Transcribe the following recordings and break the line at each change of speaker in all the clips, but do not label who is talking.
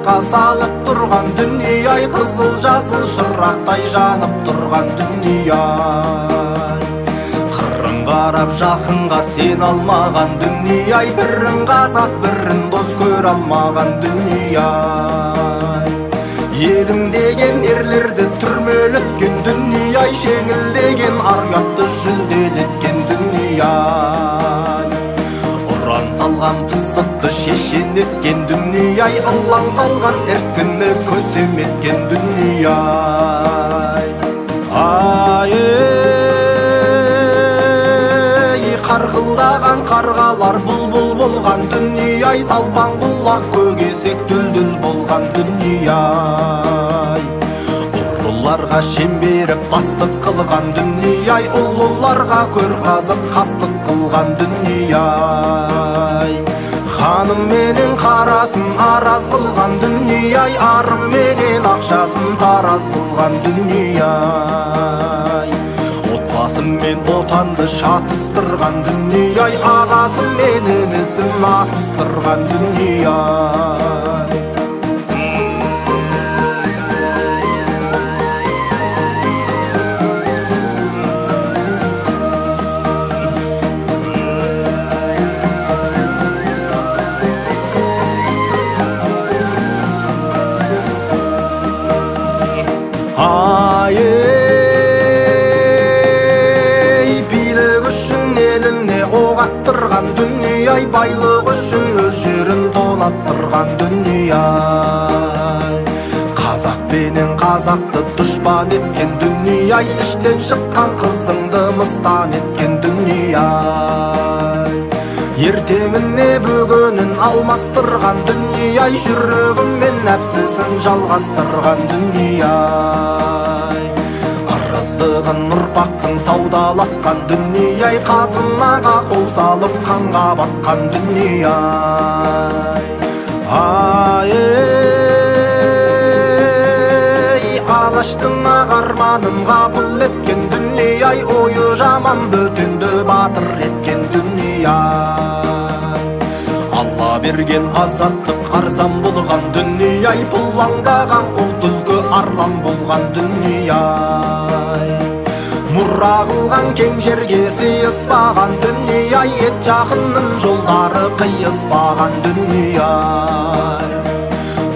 ошаққа салып тұрған дүние-ай, қызыл жасыл шырақтай жанып тұрған дүние-ай. Қырын қарап жақынға сен алмаған дүние-ай, бірін қазақ бірін дос көр алмаған дүние-ай. Елім деген ерлерді түрмелеткен дүние-ай, жеңілдеген ар-ұятты жүлделеткен дүние-ай. Ұран салған пысықты шешен еткен дүние-ай, ылаң салған ерткіні көсем еткен дүние-ай. Қарқылдаған қарғалар бұлбұл болған дүние-ай, салпаң бұлақ көгесек дүлдүл болған дүние-ай. Ұрыларға шемберіп бастық қылған дүние-ай, ұлыларға көр қазып қастық қылған дүние-ай. Ханым менен қарасын араз қылған дүние-ай, арым менен ақшасын тараз қылған дүние-ай. Отбасым мен отанды шатыстырған дүние-ай, ағасым мен інісін атыстырған дүние-ай. Оғаттырған дүние-ай, байлық үшін өз жерін тонаттырған дүние-ай. Қазақ пенен қазақты дұшпан еткен дүние-ай, іштен шыққан қызыңды мыстан еткен дүние-ай. Ертеңіне бүгінін алмастырған дүние-ай, жүрегім мен нәпсісін жалғастырған дүние-ай. Араздығын ұрпақтың саудалатқан дүние-ай, қазынаға қол салып қанға батқан дүние-ай. Алаштың ағарманын қабыл еткен дүние-ай, ойы жаман бөтенді батыр еткен дүние-ай. Алла берген азаттық арзан болған дүние-ай, бұлаңдаған қол түлкі арлан болған дүние-ай. Мұра қылған кең жерге сыйыспаған дүние-ай, ет жақынның жолдары қиыспаған дүние-ай.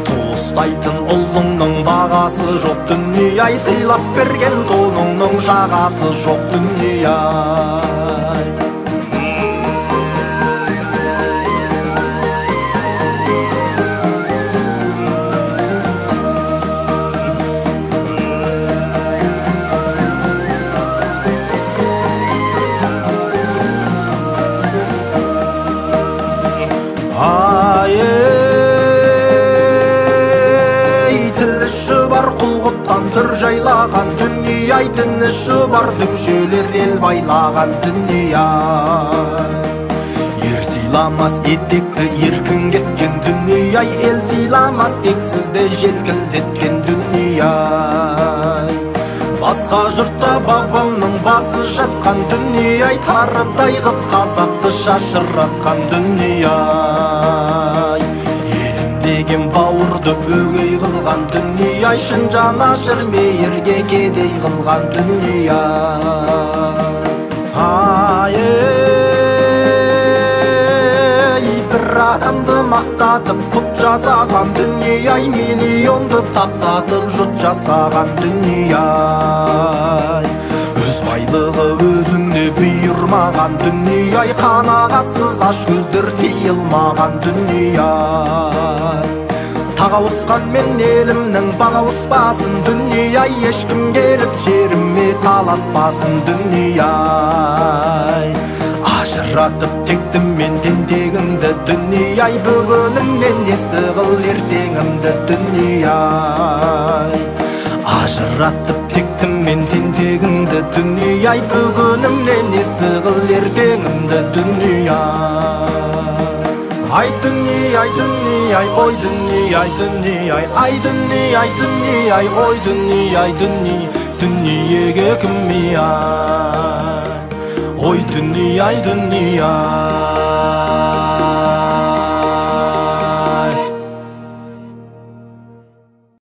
Туыстайтын ұлыңның бағасы жоқ дүние-ай, сыйлап берген тоныңның жағасы жоқ дүние-ай. Түр жайлаған дүние-ай, дініші бар дүмшелер ел байлаған дүние-ай. Ер сыйламас етекті еркін кеткен дүние-ай, ел сыйламас тексізді желкілдеткен дүние-ай. Басқа жұртта бабамның басы жатқан дүние-ай, тарыдай қып қазақты шашыратқан дүние-ай. Деген бауырды өгей қылған дүние-ай, шын жанашыр мейірге кедей қылған дүние-ай. Бір адамды мақтатып пұт жасаған дүние-ай, миллионды таптатып жұт жасаған дүние-ай. Өз байлығы өзіне бұйырмаған дүние-ай, қанағатсыз аш көздер тиылмаған дүние-ай. Тағауысқан мен елімнің бағауыспасын дүние-ай, ешкім келіп жеріме таласпасын дүние-ай. Ажыратып тектім мен тентегіңді дүние-ай, бүгінімнен есті қыл ертеңімді дүние-ай. Ажыратып тектім мен тентегіңді дүние-ай, бүгінімнен есті қыл ертеңімді дүние-ай. Ай дүние-ай, дүние-ай, ой дүние-ай, дүние-ай, ай дүние-ай, дүние-ай, ой дүние-ай, дүниеге кім ай, ой дүние-ай, дүние-ай.